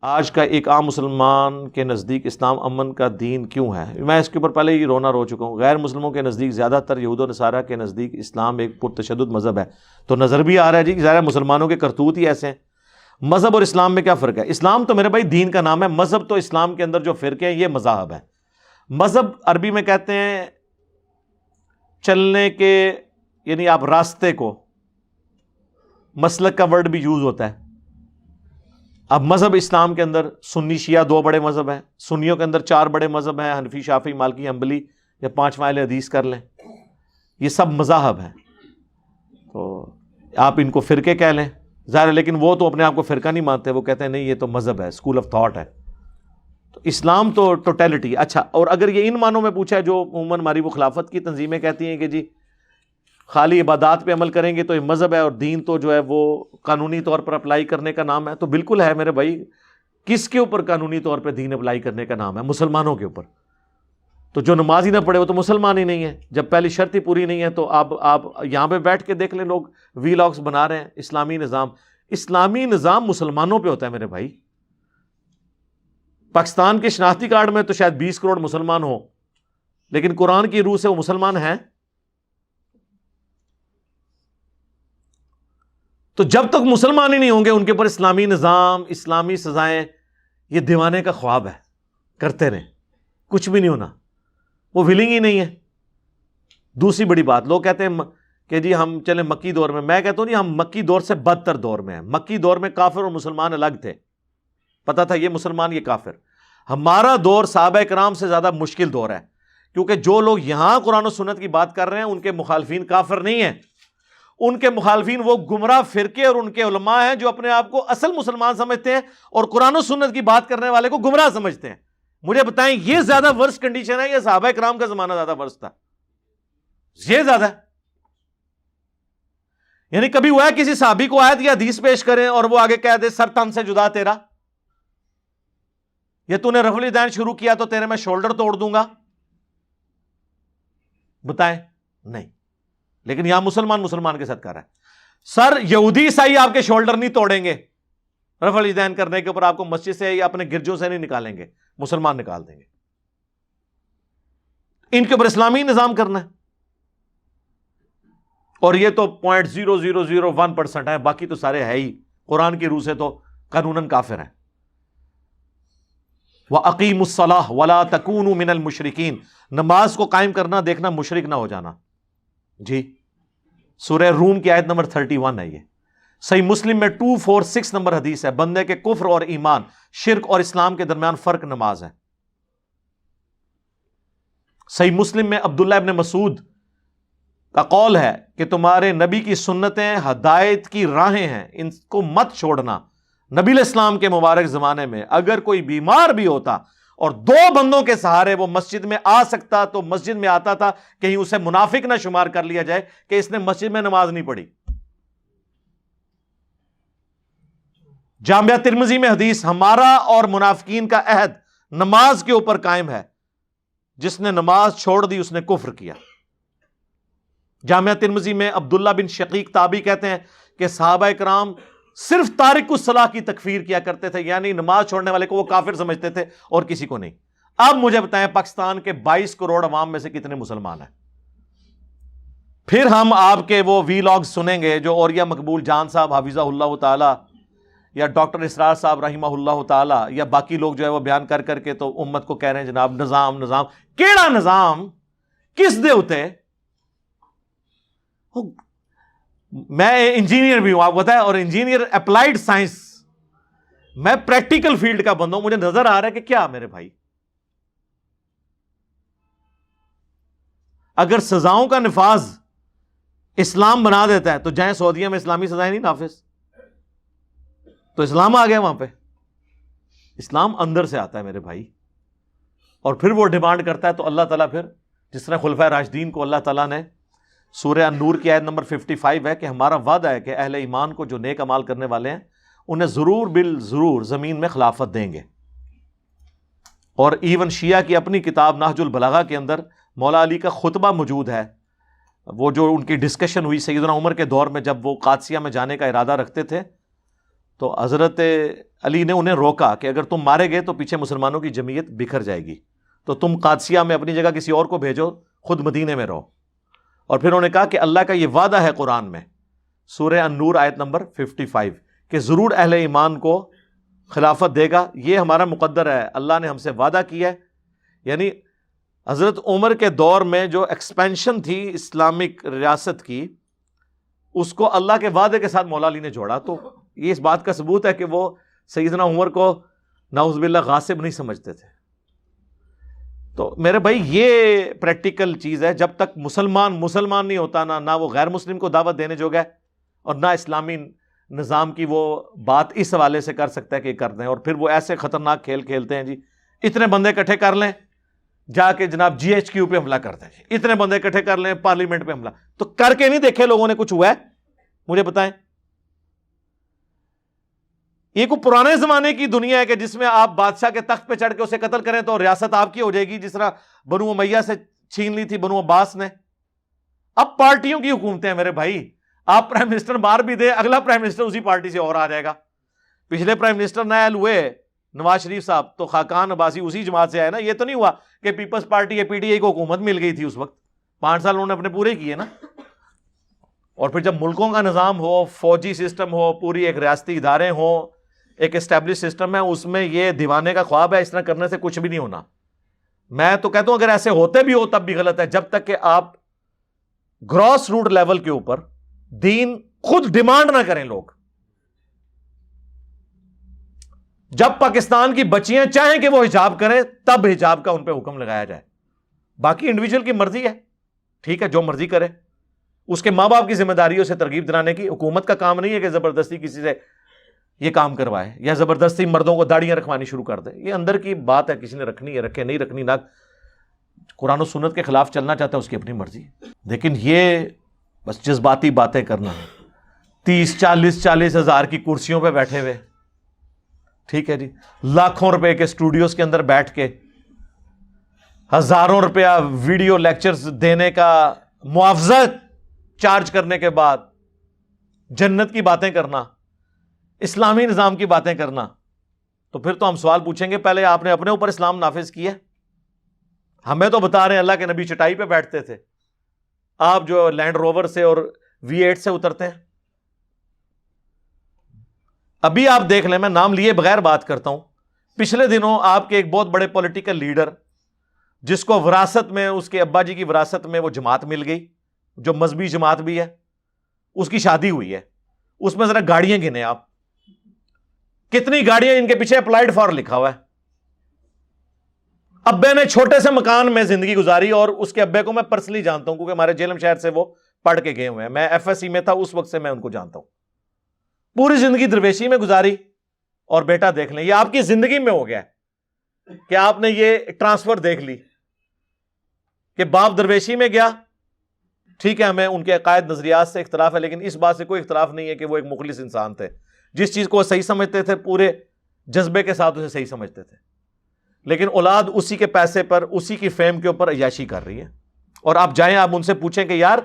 آج کا ایک عام مسلمان کے نزدیک اسلام امن کا دین کیوں ہے؟ میں اس کے اوپر پہلے ہی رو چکا ہوں۔ غیر مسلموں کے نزدیک، زیادہ تر یہود و نصارہ کے نزدیک اسلام ایک پرتشدد مذہب ہے۔ تو نظر بھی آ رہا ہے جی، ظاہر ہے مسلمانوں کے کرتوت ہی ایسے ہیں۔ مذہب اور اسلام میں کیا فرق ہے؟ اسلام تو میرے بھائی دین کا نام ہے، مذہب تو اسلام کے اندر جو فرقے ہیں یہ مذاہب ہیں۔ مذہب عربی میں کہتے ہیں چلنے کے، یعنی آپ راستے کو، مسلک کا ورڈ بھی یوز ہوتا ہے۔ اب مذہب اسلام کے اندر سنی شیعہ دو بڑے مذہب ہیں، سنیوں کے اندر چار بڑے مذہب ہیں، حنفی، شافعی، مالکی، حنبلی، یا 5 اہل حدیث کر لیں، یہ سب مذاہب ہیں۔ تو آپ ان کو فرقے کہہ لیں، ظاہر ہے، لیکن وہ تو اپنے آپ کو فرقہ نہیں مانتے، وہ کہتے ہیں نہیں یہ تو مذہب ہے، اسکول آف تھاٹ ہے۔ تو اسلام تو ٹوٹیلٹی۔ اچھا، اور اگر یہ ان معنوں میں پوچھا ہے جو عموماً ہماری وہ خلافت کی تنظیمیں کہتی ہیں کہ جی خالی عبادات پہ عمل کریں گے تو یہ مذہب ہے، اور دین تو جو ہے وہ قانونی طور پر اپلائی کرنے کا نام ہے، تو بالکل ہے میرے بھائی۔ کس کے اوپر قانونی طور پہ دین اپلائی کرنے کا نام ہے؟ مسلمانوں کے اوپر۔ تو جو نماز ہی نہ پڑھے وہ تو مسلمان ہی نہیں ہے۔ جب پہلی شرط ہی پوری نہیں ہے تو آپ یہاں پہ بیٹھ کے دیکھ لیں، لوگ وی لاگس بنا رہے ہیں۔ اسلامی نظام مسلمانوں پہ ہوتا ہے میرے بھائی۔ پاکستان کے شناختی کارڈ میں تو شاید 20 کروڑ مسلمان ہو، لیکن قرآن کی روح سے وہ مسلمان ہیں؟ تو جب تک مسلمان ہی نہیں ہوں گے ان کے اوپر اسلامی نظام، اسلامی سزائیں، یہ دیوانے کا خواب ہے، کرتے رہیں، کچھ بھی نہیں ہونا، وہ ولنگ ہی نہیں ہے۔ دوسری بڑی بات، لوگ کہتے ہیں کہ جی ہم چلیں مکی دور میں کہتا ہوں نہیں، ہم مکی دور سے بدتر دور میں ہیں۔ مکی دور میں کافر اور مسلمان الگ تھے، پتا تھا یہ مسلمان یہ کافر۔ ہمارا دور صحابہ کرام سے زیادہ مشکل دور ہے، کیونکہ جو لوگ یہاں قرآن و سنت کی بات کر رہے ہیں ان کے مخالفین کافر نہیں ہیں، ان کے مخالفین وہ گمراہ فرقے اور ان کے علماء ہیں جو اپنے آپ کو اصل مسلمان سمجھتے ہیں اور قرآن و سنت کی بات کرنے والے کو گمراہ سمجھتے ہیں۔ مجھے بتائیں یہ زیادہ ورس کنڈیشن ہے یا صحابہ کرام کا زمانہ زیادہ ورس تھا؟ یہ زیادہ ہے۔ یعنی کبھی ہوا ہے کسی صحابی کو آیت یا حدیث پیش کریں اور وہ آگے کہہ دے سر تن سے جدا تیرا، یا تو نے رفع الیدین شروع کیا تو تیرے میں شولڈر توڑ دوں گا؟ بتائیں، نہیں۔ لیکن یہاں مسلمان کے ساتھ کر رہا ہے، سر یہودی عیسائی آپ کے شولڈر نہیں توڑیں گے رفع الیدین کرنے کے اوپر، آپ کو مسجد سے یا اپنے گرجوں سے نہیں نکالیں گے، مسلمان نکال دیں گے۔ ان کے اوپر اسلامی نظام کرنا ہے، اور یہ تو 0.0001% ہے، باقی تو سارے ہے ہی قرآن کی روح سے تو قانوناً کافر ہیں۔ وَأَقِيمُوا الصَّلَاةَ وَلَا تَكُونُوا مِنَ الْمُشْرِكِينَ، نماز کو قائم کرنا دیکھنا مشرک نہ ہو جانا۔ جی سورہ روم کی آیت نمبر 31 ہے یہ۔ صحیح مسلم میں 246 نمبر حدیث ہے، بندے کے کفر اور ایمان، شرک اور اسلام کے درمیان فرق نماز ہے۔ صحیح مسلم میں عبداللہ ابن مسعود کا قول ہے کہ تمہارے نبی کی سنتیں ہدایت کی راہیں ہیں، ان کو مت چھوڑنا۔ نبی علیہ السلام کے مبارک زمانے میں اگر کوئی بیمار بھی ہوتا اور 2 بندوں کے سہارے وہ مسجد میں آ سکتا تو مسجد میں آتا تھا، کہیں اسے منافق نہ شمار کر لیا جائے کہ اس نے مسجد میں نماز نہیں پڑھی۔ جامعہ ترمذی میں حدیث، ہمارا اور منافقین کا عہد نماز کے اوپر قائم ہے، جس نے نماز چھوڑ دی اس نے کفر کیا۔ جامعہ ترمذی میں عبداللہ بن شقیق تابعی کہتے ہیں کہ صحابہ کرام صرف تارک الصلاح کی تکفیر کیا کرتے تھے، یعنی نماز چھوڑنے والے کو وہ کافر سمجھتے تھے اور کسی کو نہیں۔ اب مجھے بتائیں پاکستان کے 22 کروڑ عوام میں سے کتنے مسلمان ہیں؟ پھر ہم آپ کے وہ وی لاگ سنیں گے جو اوریا مقبول جان صاحب حفظہ اللہ تعالی، یا ڈاکٹر اسرار صاحب رحمہ اللہ تعالی، یا باقی لوگ جو ہے وہ بیان کر کر کے تو امت کو کہہ رہے ہیں جناب نظام نظام۔ کیڑا نظام؟ کس دے ہوتے؟ میں انجینئر بھی ہوں آپ کو پتا ہے، اور انجینئر اپلائیڈ سائنس، میں پریکٹیکل فیلڈ کا بندہ ہوں، مجھے نظر آ رہا ہے کہ کیا میرے بھائی، اگر سزاؤں کا نفاذ اسلام بنا دیتا ہے تو جائیں سعودیہ میں اسلامی سزائیں نہیں نافذ، تو اسلام آ گیا وہاں پہ۔ اسلام اندر سے آتا ہے میرے بھائی، اور پھر وہ ڈیمانڈ کرتا ہے تو اللہ تعالیٰ پھر جس طرح خلفائے راشدین کو اللہ تعالیٰ نے سورہ النور کی آیت نمبر 55 ہے کہ ہمارا وعدہ ہے کہ اہل ایمان کو جو نیک اعمال کرنے والے ہیں انہیں ضرور بالضرور زمین میں خلافت دیں گے۔ اور ایون شیعہ کی اپنی کتاب نہج البلاغہ کے اندر مولا علی کا خطبہ موجود ہے، وہ جو ان کی ڈسکشن ہوئی سیدنا عمر کے دور میں جب وہ قادسیہ میں جانے کا ارادہ رکھتے تھے تو حضرت علی نے انہیں روکا کہ اگر تم مارے گئے تو پیچھے مسلمانوں کی جمعیت بکھر جائے گی، تو تم قادسیہ میں اپنی جگہ کسی اور کو بھیجو، خود مدینے میں رہو۔ اور پھر انہوں نے کہا کہ اللہ کا یہ وعدہ ہے قرآن میں، سورہ النور آیت نمبر 55، کہ ضرور اہل ایمان کو خلافت دے گا، یہ ہمارا مقدر ہے، اللہ نے ہم سے وعدہ کیا ہے۔ یعنی حضرت عمر کے دور میں جو ایکسپینشن تھی اسلامک ریاست کی، اس کو اللہ کے وعدے کے ساتھ مولا علی نے جوڑا۔ تو یہ اس بات کا ثبوت ہے کہ وہ سیدنا عمر کو نعوذ باللہ غاصب نہیں سمجھتے تھے۔ تو میرے بھائی یہ پریکٹیکل چیز ہے، جب تک مسلمان نہیں ہوتا نہ وہ غیر مسلم کو دعوت دینے جوگا ہے، اور نہ اسلامی نظام کی وہ بات اس حوالے سے کر سکتا ہے کہ کر دیں۔ اور پھر وہ ایسے خطرناک کھیل کھیلتے ہیں جی، اتنے بندے اکٹھے کر لیں جا کے جناب GHQ پہ حملہ کر دیں، اتنے بندے اکٹھے کر لیں پارلیمنٹ پہ حملہ، تو کر کے نہیں دیکھے لوگوں نے کچھ ہوا ہے؟ مجھے بتائیں۔ یہ کوئی پرانے زمانے کی دنیا ہے کہ جس میں آپ بادشاہ کے تخت پہ چڑھ کے اسے قتل کریں تو ریاست آپ کی ہو جائے گی، جس طرح بنو امیہ سے چھین لی تھی بنو عباس نے۔ اب پارٹیوں کی حکومتیں ہیں میرے بھائی، آپ پرائم منسٹر مار بھی دے، اگلا پرائم منسٹر اسی پارٹی سے اور آ جائے گا۔ پچھلے پرائم منسٹر نائل ہوئے نواز شریف صاحب، تو خاقان عباسی اسی جماعت سے آئے نا۔ یہ تو نہیں ہوا کہ پیپلز پارٹی یا PTI کو حکومت مل گئی تھی اس وقت، 5 سال انہوں نے اپنے پورے کیے نا۔ اور پھر جب ملکوں کا نظام ہو، فوجی سسٹم ہو، پوری ایک ریاستی ادارے ہوں، ایک اسٹیبلش سسٹم ہے، اس میں یہ دیوانے کا خواب ہے، اس طرح کرنے سے کچھ بھی نہیں ہونا۔ میں تو کہتا ہوں اگر ایسے ہوتے بھی ہو تب بھی غلط ہے، جب تک کہ آپ گراس روٹ لیول کے اوپر دین خود ڈیمانڈ نہ کریں لوگ۔ جب پاکستان کی بچیاں چاہیں کہ وہ حجاب کریں تب حجاب کا ان پہ حکم لگایا جائے، باقی انڈیویجول کی مرضی ہے، ٹھیک ہے جو مرضی کرے۔ اس کے ماں باپ کی ذمہ داریوں سے ترغیب دلانے کی، حکومت کا کام نہیں ہے کہ زبردستی کسی سے یہ کام کروائے یا زبردستی مردوں کو داڑیاں رکھوانی شروع کر دے۔ یہ اندر کی بات ہے، کسی نے رکھنی ہے رکھے، نہیں رکھنی نہ، قرآن و سنت کے خلاف چلنا چاہتا ہے اس کی اپنی مرضی۔ لیکن یہ بس جذباتی باتیں کرنا، 30-40 ہزار کی کرسیوں پہ بیٹھے ہوئے، ٹھیک ہے جی، لاکھوں روپے کے اسٹوڈیوز کے اندر بیٹھ کے ہزاروں روپیہ ویڈیو لیکچرز دینے کا معاوضہ چارج کرنے کے بعد جنت کی باتیں کرنا، اسلامی نظام کی باتیں کرنا، تو پھر تو ہم سوال پوچھیں گے پہلے آپ نے اپنے اوپر اسلام نافذ کیا؟ ہمیں تو بتا رہے ہیں اللہ کے نبی چٹائی پہ بیٹھتے تھے، آپ جو لینڈ روور سے اور V8 سے اترتے ہیں۔ ابھی آپ دیکھ لیں، میں نام لیے بغیر بات کرتا ہوں، پچھلے دنوں آپ کے ایک بہت بڑے پولیٹیکل لیڈر جس کو وراثت میں، اس کے ابا جی کی وراثت میں وہ جماعت مل گئی جو مذہبی جماعت بھی ہے، اس کی شادی ہوئی ہے، اس میں ذرا گاڑیاں گنے آپ، کتنی گاڑیاں ان کے پیچھے اپلائیڈ فار لکھا ہوا ہے۔ ابے نے چھوٹے سے مکان میں زندگی گزاری، اور اس کے ابے کو میں پرسنلی جانتا ہوں کیونکہ ہمارے جیلم شہر سے وہ پڑھ کے گئے ہوئے ہیں، میں FSC میں تھا اس وقت سے میں ان کو جانتا ہوں۔ پوری زندگی درویشی میں گزاری، اور بیٹا دیکھ لیں یہ آپ کی زندگی میں ہو گیا ہے کہ آپ نے یہ ٹرانسفر دیکھ لی کہ باپ درویشی میں گیا، ٹھیک ہے ہمیں ان کے عقائد نظریات سے اختلاف ہے، لیکن اس بات سے کوئی اختلاف نہیں ہے کہ وہ ایک مخلص انسان تھے، جس چیز کو وہ صحیح سمجھتے تھے پورے جذبے کے ساتھ اسے صحیح سمجھتے تھے۔ لیکن اولاد اسی کے پیسے پر، اسی کی فیم کے اوپر عیاشی کر رہی ہے۔ اور آپ جائیں، آپ ان سے پوچھیں کہ یار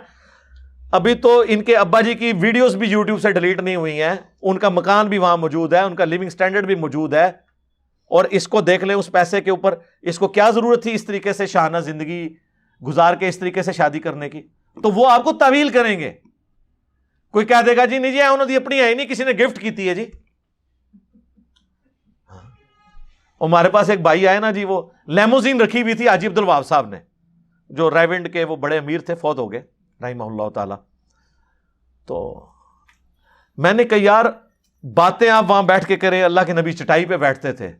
ابھی تو ان کے ابا جی کی ویڈیوز بھی یوٹیوب سے ڈیلیٹ نہیں ہوئی ہیں، ان کا مکان بھی وہاں موجود ہے، ان کا لیونگ سٹینڈرڈ بھی موجود ہے، اور اس کو دیکھ لیں اس پیسے کے اوپر، اس کو کیا ضرورت تھی اس طریقے سے شاہانہ زندگی گزار کے اس طریقے سے شادی کرنے کی؟ تو وہ آپ کو تعویل کریں گے۔ کوئی کہہ دے گا جی نہیں جی انہوں نے اپنی ہے نہیں، کسی نے گفٹ کی ہے جی۔ ہمارے پاس ایک بھائی آئے نا جی، وہ لیموزین رکھی ہوئی تھی حاجی عبد الوہاب صاحب نے، جو رائیونڈ کے وہ بڑے امیر تھے، فوت ہو گئے رحمہ اللہ تعالی۔ تو میں نے کہا یار باتیں آپ وہاں بیٹھ کے کریں، اللہ کے نبی چٹائی پہ بیٹھتے تھے،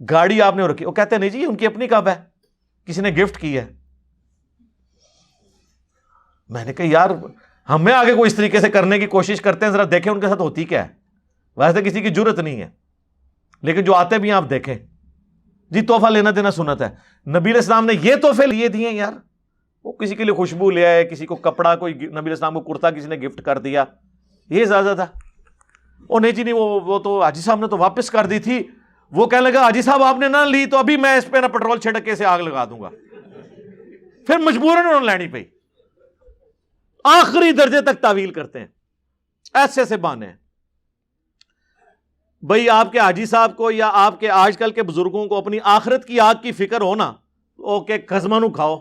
گاڑی آپ نے رکھی، وہ کہتے نہیں جی ان کی اپنی کب ہے، کسی نے گفٹ کی ہے۔ میں نے کہا یار ہمیں آگے کوئی اس طریقے سے کرنے کی کوشش کرتے ہیں، ذرا دیکھیں ان کے ساتھ ہوتی کیا ہے۔ ویسے کسی کی جرت نہیں ہے، لیکن جو آتے بھی ہیں آپ دیکھیں جی، تحفہ لینا دینا سنت ہے۔ نبی علیہ السلام نے یہ تحفے لیے دیے یار، وہ کسی کے لیے خوشبو لے آئے، کسی کو کپڑا، کوئی نبی علیہ السلام کو کرتا کسی نے گفٹ کر دیا، یہ اجازت ہے؟ وہ نہیں جی نہیں، وہ تو حاجی صاحب نے تو واپس کر دی تھی، وہ کہنے لگا حاجی صاحب آپ نے نہ لی تو ابھی میں اس پہ نہ پیٹرول چھڑک کے سے آگ لگا دوں گا، پھر مجبوراً انہوں نے لینی پئی۔ آخری درجے تک تعویل کرتے ہیں، ایسے سے بانے ہیں۔ بھئی آپ کے حاجی صاحب کو یا آپ کے آج کل کے بزرگوں کو اپنی آخرت کی آگ کی فکر ہو نا، اوکے قزمہ نو کھاؤ،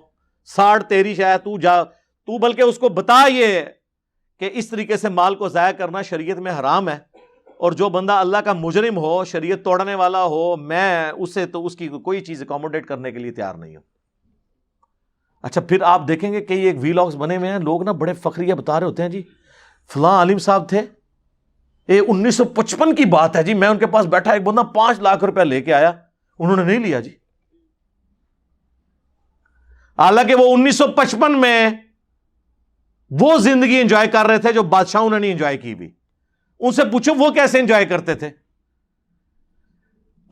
ساڑھ تیری شاید تو جا، تو بلکہ اس کو بتا یہ کہ اس طریقے سے مال کو ضائع کرنا شریعت میں حرام ہے، اور جو بندہ اللہ کا مجرم ہو، شریعت توڑنے والا ہو، میں اسے تو اس کی کوئی چیز اکوموڈیٹ کرنے کے لیے تیار نہیں ہوں۔ اچھا پھر آپ دیکھیں گے کئی ایک ویلاگز بنے ہوئے ہیں، لوگ نا بڑے فخریہ بتا رہے ہوتے ہیں جی فلاں عالم صاحب تھے، 1955 کی بات ہے جی، میں ان کے پاس بیٹھا، ایک بندہ 5 لاکھ روپیہ لے کے آیا، انہوں نے نہیں لیا جی، حالانکہ وہ 1955 میں وہ زندگی انجوائے کر رہے تھے جو بادشاہوں نے نہیں انجوائے کی بھی۔ ان سے پوچھو وہ کیسے انجوائے کرتے تھے؟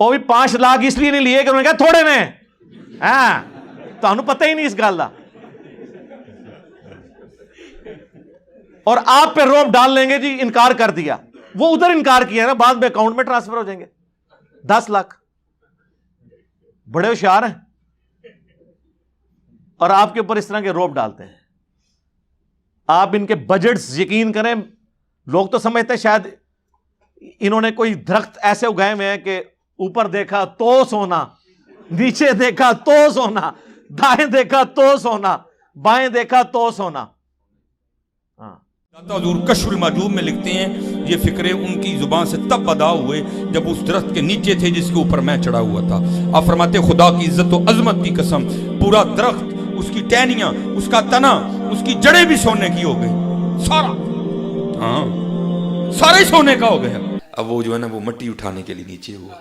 وہ بھی 5 لاکھ اس لیے نہیں لیے کہ انہوں نے کہا تھوڑے نے، ہاں تمہیں پتہ ہی نہیں اس گل کا، اور آپ پہ روب ڈال لیں گے جی انکار کر دیا، وہ ادھر انکار کیا نا، بعد میں اکاؤنٹ میں ٹرانسفر ہو جائیں گے 10 لاکھ، بڑے ہوشیار ہیں، اور آپ کے اوپر اس طرح کے روب ڈالتے ہیں۔ آپ ان کے بجٹس یقین کریں، لوگ تو سمجھتے ہیں شاید انہوں نے کوئی درخت ایسے اگائے ہوئے ہیں کہ اوپر دیکھا تو سونا، نیچے دیکھا تو سونا، دائیں دیکھا تو سونا، بائیں دیکھا تو سونا۔ حضور کشف المحجوب میں لکھتے ہیں یہ فکرے ان کی زبان سے تب ادا ہوئے جب اس درخت کے نیچے تھے جس کے اوپر میں چڑھا ہوا تھا۔ آپ فرماتے خدا کی عزت و عظمت کی قسم، پورا درخت، اس کی ٹہنیاں، اس کا تنا، اس کی جڑیں بھی سونے کی ہو گئی، سارا، ہاں سارے سونے کا ہو گیا۔ اب وہ جو ہے نا وہ مٹی اٹھانے کے لیے نیچے ہوا،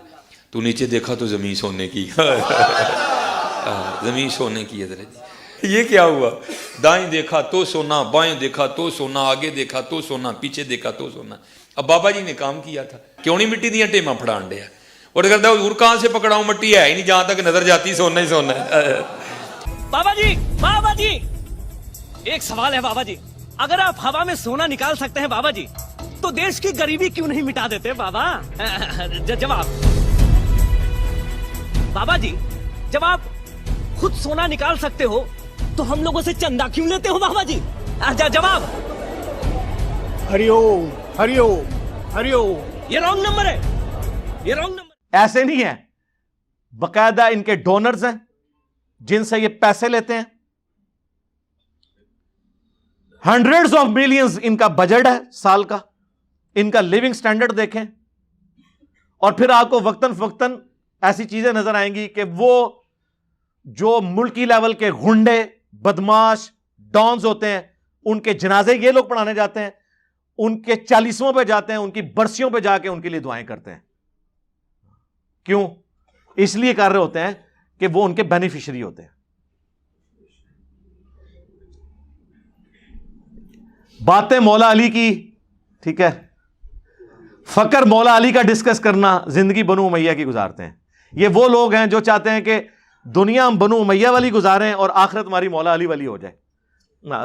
تو نیچے دیکھا تو زمین سونے کی، زمین سونے کی ہے۔ یہ کیا ہوا؟ دائیں دیکھا تو سونا، بائیں دیکھا تو سونا، آگے دیکھا تو سونا، پیچھے دیکھا تو سونا۔ اب بابا جی نے کام کیا تھا، کیوں نہیں مٹی دیا ٹیماں پھڑان دیا، اور کہتا حضور کہاں سے پکڑاؤں، مٹی ہے ہی نہیں، جہاں تک نظر جاتی سونا ہی سونا ہے۔ بابا جی ایک سوال ہے بابا جی، اگر آپ ہوا میں سونا نکال سکتے ہیں بابا جی تو دیش کی غریبی کیوں نہیں مٹا دیتے بابا؟ جواب بابا جی، جب آپ خود سونا نکال سکتے ہو تو ہم لوگوں سے چندہ کیوں لیتے ہو بابا جی؟ جواب ہری اوم ہری اوم ہری اوم۔ یہ رانگ نمبر ہے، یہ رانگ نمبر۔ ایسے نہیں ہے، باقاعدہ ان کے ڈونرز ہیں جن سے یہ پیسے لیتے ہیں، ہنڈریڈز آف ملینز ان کا بجٹ ہے سال کا، ان کا لیونگ سٹینڈرڈ دیکھیں، اور پھر آپ کو وقتاً فوقتاً ایسی چیزیں نظر آئیں گی کہ وہ جو ملکی لیول کے غنڈے، بدماش، ڈانز ہوتے ہیں، ان کے جنازے یہ لوگ پڑھانے جاتے ہیں، ان کے 40واں پہ جاتے ہیں، ان کی برسیوں پہ جا کے ان کے لیے دعائیں کرتے ہیں۔ کیوں؟ اس لیے کر رہے ہوتے ہیں کہ وہ ان کے بینیفیشری ہوتے ہیں۔ باتیں مولا علی کی، ٹھیک ہے، فقر مولا علی کا ڈسکس کرنا، زندگی بنو امیہ کی گزارتے ہیں۔ یہ وہ لوگ ہیں جو چاہتے ہیں کہ دنیا ہم بنو امیہ والی گزاریں اور آخرت ہماری مولا علی والی ہو جائے،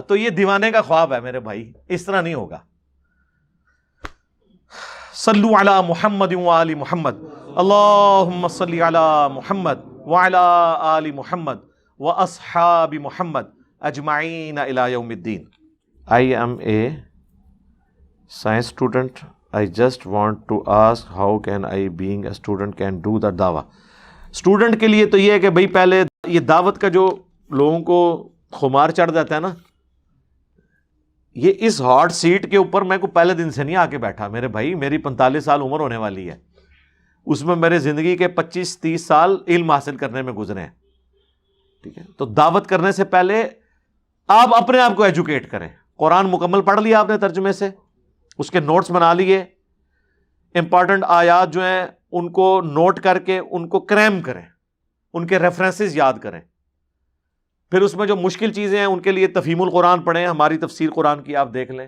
تو یہ دیوانے کا خواب ہے میرے بھائی، اس طرح نہیں ہوگا۔ صلو علی محمد وآل محمد، اللہم صلی علی محمد وعلی آل محمد واصحاب محمد اجمعین الی یوم الدین۔ I am a science student. I just want to ask how can I being a student can do the dawah. Student کے لیے تو یہ ہے کہ بھئی پہلے یہ دعوت کا جو لوگوں کو خمار چڑھ جاتا ہے نا، یہ اس ہاٹ سیٹ کے اوپر میں کو پہلے دن سے نہیں آ کے بیٹھا میرے بھائی، میری 45 سال عمر ہونے والی ہے، اس میں میرے زندگی کے 25-30 سال علم حاصل کرنے میں گزرے ہیں، ٹھیک ہے۔ تو دعوت کرنے سے پہلے آپ اپنے آپ کو ایجوکیٹ کریں، قرآن مکمل پڑھ لیا آپ نے ترجمے سے، اس کے نوٹس بنا لیے، امپارٹنٹ آیات جو ہیں ان کو نوٹ کر کے ان کو کریم کریں، ان کے ریفرنسز یاد کریں، پھر اس میں جو مشکل چیزیں ہیں ان کے لیے تفہیم القرآن پڑھیں، ہماری تفسیر قرآن کی آپ دیکھ لیں،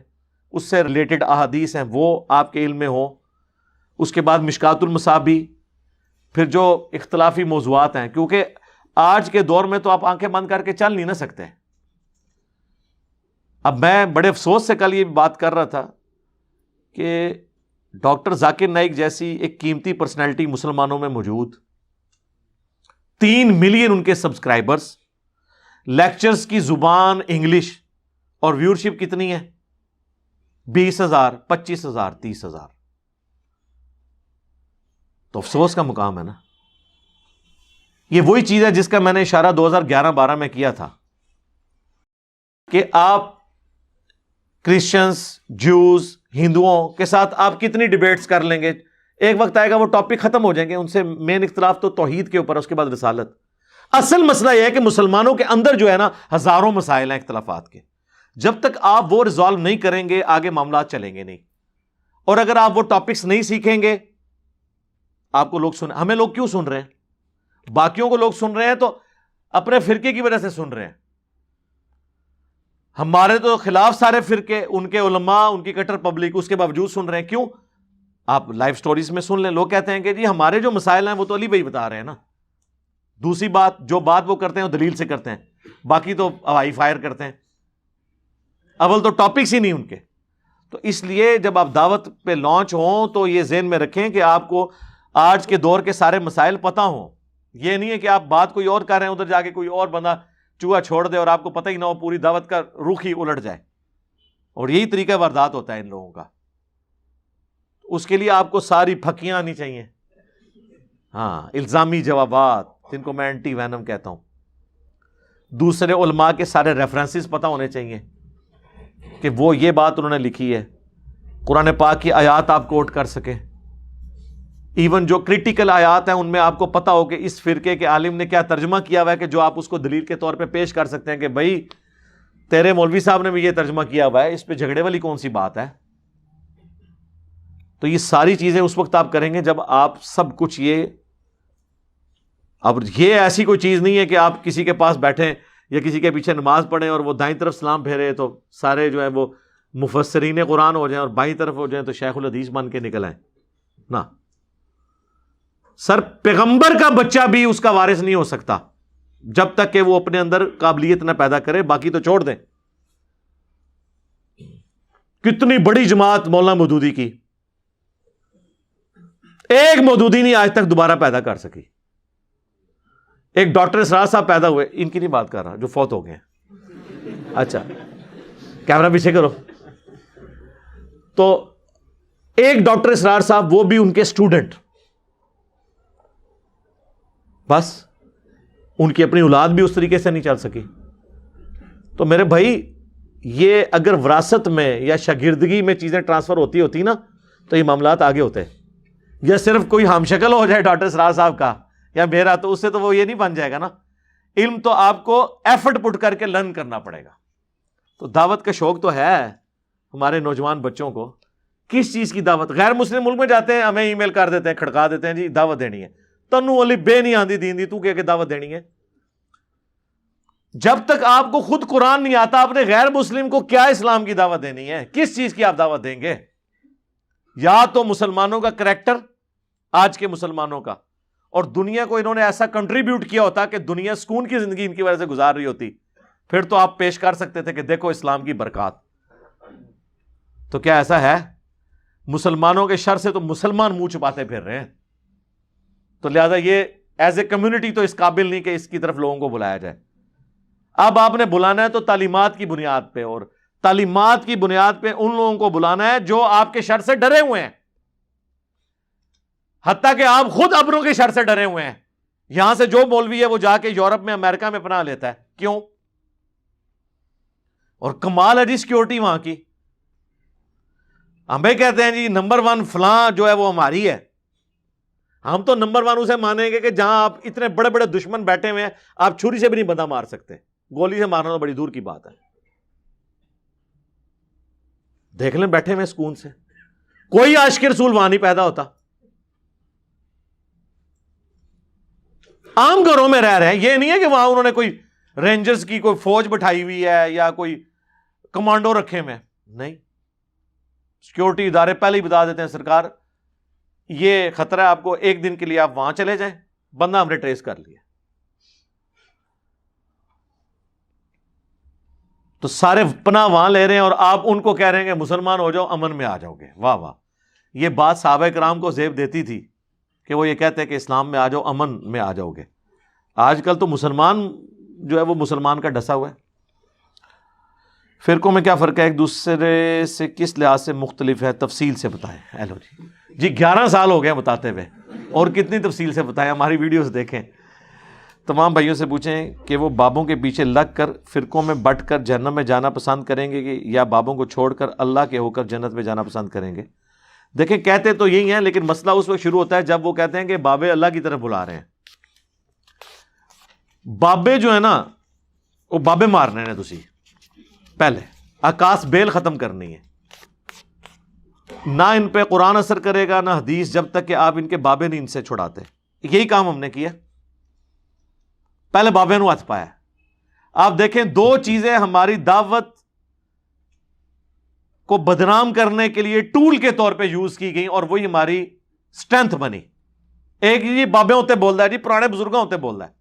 اس سے ریلیٹڈ احادیث ہیں وہ آپ کے علم میں ہوں، اس کے بعد مشکات المصابیح، پھر جو اختلافی موضوعات ہیں، کیونکہ آج کے دور میں تو آپ آنکھیں بند کر کے چل نہیں نہ سکتے۔ اب میں بڑے افسوس سے کل یہ بات کر رہا تھا کہ ڈاکٹر ذاکر نائک جیسی ایک قیمتی پرسنالٹی مسلمانوں میں موجود، 3 ملین ان کے سبسکرائبرز، لیکچرز کی زبان انگلش، اور ویورشپ کتنی ہے؟ 20,000 25,000 30,000۔ تو افسوس کا مقام ہے نا. یہ وہی چیز ہے جس کا میں نے اشارہ 2011-12 میں کیا تھا کہ آپ کرسچنز، جوز، ہندوؤں کے ساتھ آپ کتنی ڈیبیٹس کر لیں گے، ایک وقت آئے گا وہ ٹاپک ختم ہو جائیں گے. ان سے مین اختلاف تو توحید کے اوپر، اس کے بعد رسالت. اصل مسئلہ یہ ہے کہ مسلمانوں کے اندر جو ہے نا ہزاروں مسائل ہیں اختلافات کے. جب تک آپ وہ ریزالو نہیں کریں گے آگے معاملات چلیں گے نہیں. اور اگر آپ وہ ٹاپکس نہیں سیکھیں گے، آپ کو لوگ ہمیں لوگ کیوں سن رہے ہیں؟ باقیوں کو لوگ سن رہے ہیں تو اپنے فرقے کی وجہ سے سن رہے ہیں. ہمارے تو خلاف سارے فرقے، ان کے علماء، ان کی کٹر پبلک، اس کے باوجود سن رہے ہیں. کیوں؟ آپ لائف سٹوریز میں سن لیں، لوگ کہتے ہیں کہ جی ہمارے جو مسائل ہیں وہ تو علی بھائی بتا رہے ہیں نا. دوسری بات، جو بات وہ کرتے ہیں وہ دلیل سے کرتے ہیں، باقی تو ہوائی فائر کرتے ہیں. اول تو ٹاپکس ہی نہیں ان کے. تو اس لیے جب آپ دعوت پہ لانچ ہوں تو یہ ذہن میں رکھیں کہ آپ کو آج کے دور کے سارے مسائل پتہ ہوں. یہ نہیں ہے کہ آپ بات کوئی اور کر رہے ہیں، ادھر جا کے کوئی اور بندہ چوہا چھوڑ دے اور آپ کو پتہ ہی نہ ہو، پوری دعوت کا رخ ہی الٹ جائے. اور یہی طریقہ واردات ہوتا ہے ان لوگوں کا. اس کے لیے آپ کو ساری پھکیاں آنی چاہیے. ہاں، الزامی جوابات، جن کو میں اینٹی وینم کہتا ہوں. دوسرے علماء کے سارے ریفرنسز پتہ ہونے چاہیے کہ وہ یہ بات انہوں نے لکھی ہے. قرآن پاک کی آیات آپ کوٹ کر سکیں. ایون جو کریٹیکل آیات ہیں ان میں آپ کو پتہ ہو کہ اس فرقے کے عالم نے کیا ترجمہ کیا ہوا ہے، کہ جو آپ اس کو دلیل کے طور پہ پیش کر سکتے ہیں کہ بھائی تیرے مولوی صاحب نے بھی یہ ترجمہ کیا ہوا ہے، اس پہ جھگڑے والی کون سی بات ہے. تو یہ ساری چیزیں اس وقت آپ کریں گے جب آپ سب کچھ اب یہ ایسی کوئی چیز نہیں ہے کہ آپ کسی کے پاس بیٹھیں یا کسی کے پیچھے نماز پڑھیں اور وہ دائیں طرف سلام پھیرے تو سارے جو ہے وہ مفسرین قرآن ہو جائیں، اور بائیں طرف ہو جائیں تو شیخ الحدیث بن کے نکل آئیں. نہ سر، پیغمبر کا بچہ بھی اس کا وارث نہیں ہو سکتا جب تک کہ وہ اپنے اندر قابلیت نہ پیدا کرے. باقی تو چھوڑ دیں. کتنی بڑی جماعت مولانا مودودی کی، ایک مودودی نہیں آج تک دوبارہ پیدا کر سکی. ایک ڈاکٹر اسرار صاحب پیدا ہوئے، ان کی نہیں بات کر رہا جو فوت ہو گئے. اچھا کیمرہ پیچھے کرو. تو ایک ڈاکٹر اسرار صاحب، وہ بھی ان کے اسٹوڈنٹ، بس ان کی اپنی اولاد بھی اس طریقے سے نہیں چل سکی. تو میرے بھائی، یہ اگر وراثت میں یا شاگردگی میں چیزیں ٹرانسفر ہوتی نا تو یہ معاملات آگے ہوتے. یا صرف کوئی ہم شکل ہو جائے ڈاکٹر اسرار صاحب کا یا میرا، تو اس سے تو وہ یہ نہیں بن جائے گا نا. علم تو آپ کو ایفرٹ پٹ کر کے لرن کرنا پڑے گا. تو دعوت کا شوق تو ہے ہمارے نوجوان بچوں کو. کس چیز کی دعوت؟ غیر مسلم ملک میں جاتے ہیں، ہمیں ای میل کر دیتے ہیں، کھڑکا دیتے ہیں، جی دعوت دینی ہے. تنو علی بے نہیں آندی دین دی، تو کہ دعوت دینی ہے. جب تک آپ کو خود قرآن نہیں آتا، آپ نے غیر مسلم کو کیا اسلام کی دعوت دینی ہے؟ کس چیز کی آپ دعوت دیں گے؟ یا تو مسلمانوں کا کریکٹر، آج کے مسلمانوں کا، اور دنیا کو انہوں نے ایسا کنٹریبیوٹ کیا ہوتا کہ دنیا سکون کی زندگی ان کی وجہ سے گزار رہی ہوتی، پھر تو آپ پیش کر سکتے تھے کہ دیکھو اسلام کی برکات. تو کیا ایسا ہے؟ مسلمانوں کے شر سے تو مسلمان منہ چھپاتے پھر رہے ہیں. تو لہذا یہ ایز اے کمیونٹی تو اس قابل نہیں کہ اس کی طرف لوگوں کو بلایا جائے. اب آپ نے بلانا ہے تو تعلیمات کی بنیاد پہ، اور تعلیمات کی بنیاد پہ ان لوگوں کو بلانا ہے جو آپ کے شر سے ڈرے ہوئے ہیں. حتیٰ کہ آپ خود اپنوں کے شر سے ڈرے ہوئے ہیں. یہاں سے جو مولوی ہے وہ جا کے یورپ میں، امریکہ میں پناہ لیتا ہے. کیوں؟ اور کمال ہے جی سیکورٹی وہاں کی. ہمیں کہتے ہیں جی نمبر 1 فلاں جو ہے وہ ہماری ہے. ہم تو نمبر 1 اسے مانیں گے کہ جہاں آپ اتنے بڑے بڑے دشمن بیٹھے ہوئے ہیں، آپ چھری سے بھی نہیں بندہ مار سکتے. گولی سے مارنا تو بڑی دور کی بات ہے. دیکھ لیں بیٹھے ہوئے سکون سے، کوئی عاشق رسول وہاں نہیں پیدا ہوتا. عام گھروں میں رہ رہے ہیں. یہ نہیں ہے کہ وہاں انہوں نے کوئی رینجرز کی کوئی فوج بٹھائی ہوئی ہے یا کوئی کمانڈو رکھے ہوئے. نہیں، سیکورٹی ادارے پہلے ہی بتا دیتے ہیں سرکار یہ خطرہ ہے آپ کو، ایک دن کے لیے آپ وہاں چلے جائیں، بندہ ہم نے ٹریس کر لیا. تو سارے پناہ وہاں لے رہے ہیں اور آپ ان کو کہہ رہے ہیں کہ مسلمان ہو جاؤ، امن میں آ جاؤ گے. واہ واہ. یہ بات صحابہ کرام کو زیب دیتی تھی کہ وہ یہ کہتے ہیں کہ اسلام میں آ جاؤ، امن میں آ جاؤ گے. آج کل تو مسلمان جو ہے وہ مسلمان کا ڈسا ہوا ہے. فرقوں میں کیا فرق ہے؟ ایک دوسرے سے کس لحاظ سے مختلف ہے؟ تفصیل سے بتائیں. ہیلو جی 11 سال ہو گئے بتاتے ہوئے. اور کتنی تفصیل سے بتایا، ہماری ویڈیوز دیکھیں. تمام بھائیوں سے پوچھیں کہ وہ بابوں کے پیچھے لگ کر فرقوں میں بٹ کر جہنم میں جانا پسند کریں گے کہ یا بابوں کو چھوڑ کر اللہ کے ہو کر جنت میں جانا پسند کریں گے. دیکھیں کہتے تو یہی ہیں، لیکن مسئلہ اس وقت شروع ہوتا ہے جب وہ کہتے ہیں کہ بابے اللہ کی طرف بلا رہے ہیں. بابے جو ہے نا وہ بابے مارنے ہیں تسی، پہلے آکاس بیل ختم کرنی ہے. نہ ان پہ قرآن اثر کرے گا نہ حدیث جب تک کہ آپ ان کے بابے نہیں ان سے چھڑاتے. یہی کام ہم نے کیا، پہلے بابے نو ہاتھ پایا. آپ دیکھیں دو چیزیں ہماری دعوت کو بدنام کرنے کے لیے ٹول کے طور پہ یوز کی گئی اور وہی ہماری سٹرینتھ بنی. ایک یہ بابے ہوتے بول رہا ہے جی، پرانے بزرگوں ہوتے بول رہا ہے،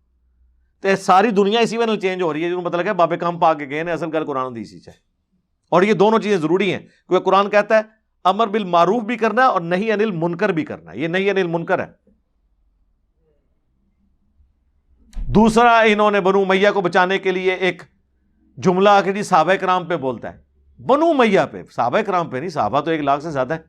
تو ساری دنیا اسی وجہ چینج ہو رہی ہے. جنہوں مطلب ہے بابے کام پا کے گئے ہیں، اصل گل قرآن حدیث ہے. اور یہ دونوں چیزیں ضروری ہیں کیونکہ قرآن کہتا ہے امر بالمعروف بھی کرنا ہے اور نہی عن المنکر بھی کرنا ہے. یہ نہی عن المنکر ہے. دوسرا انہوں نے بنو امیہ کو بچانے کے لیے ایک جملہ آ کے جی صحابہ کرام پہ بولتا ہے، بنو امیہ پہ، صحابہ کرام پہ نہیں. صحابہ تو 1 لاکھ سے زیادہ ہے.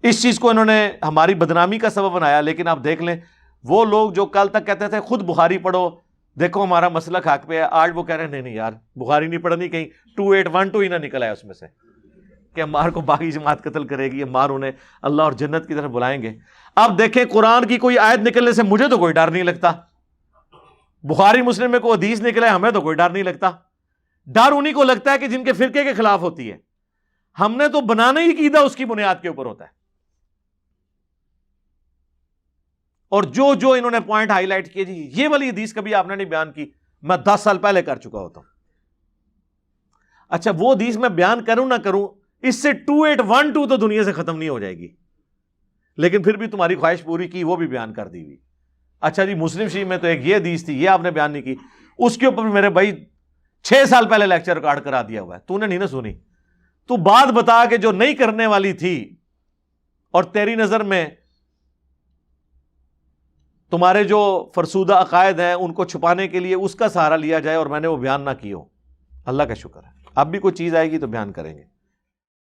اس چیز کو انہوں نے ہماری بدنامی کا سبب بنایا. لیکن آپ دیکھ لیں وہ لوگ جو کل تک کہتے تھے خود بخاری پڑھو، دیکھو ہمارا مسلک حق پہ ہے، آج وہ کہہ رہے ہیں نہیں نہیں یار بخاری نہیں پڑھنی، کہیں 2812 ہی نہ نکل آیا اس میں سے کہ عمار کو باقی جماعت قتل کرے گی، عمار انہیں اللہ اور جنت کی طرف بلائیں گے. اب دیکھیں قرآن کی کوئی آیت نکلنے سے مجھے تو کوئی ڈر نہیں لگتا، بخاری مسلم میں کوئی حدیث نکلے ہمیں تو کوئی ڈر نہیں لگتا. ڈر انہی کو لگتا ہے کہ جن کے فرقے کے خلاف ہوتی ہے. ہم نے تو بنانا ہی عقیدہ اس کی بنیاد کے اوپر ہوتا ہے. اور جو انہوں نے پوائنٹ ہائی لائٹ کیے جی یہ والی حدیث کبھی آپ نے نہیں بیان کی، میں 10 سال پہلے کر چکا ہوتا ہوں. اچھا وہ حدیث میں بیان کروں نہ کروں، اس سے 2812 تو دنیا سے ختم نہیں ہو جائے گی، لیکن پھر بھی تمہاری خواہش پوری کی، وہ بھی بیان کر دی ہوئی. اچھا جی مسلم شریف میں تو ایک یہ حدیث تھی، یہ آپ نے بیان نہیں کی، اس کے اوپر میرے بھائی 6 سال پہلے لیکچر ریکارڈ کرا دیا ہوا ہے، تو نے نہیں نہ سنی. تو بات بتا کہ جو نہیں کرنے والی تھی اور تیری نظر میں تمہارے جو فرسودہ عقائد ہیں ان کو چھپانے کے لیے اس کا سہارا لیا جائے اور میں نے وہ بیان نہ کی ہو. اللہ کا شکر ہے اب بھی کوئی چیز آئے گی تو بیان کریں گے.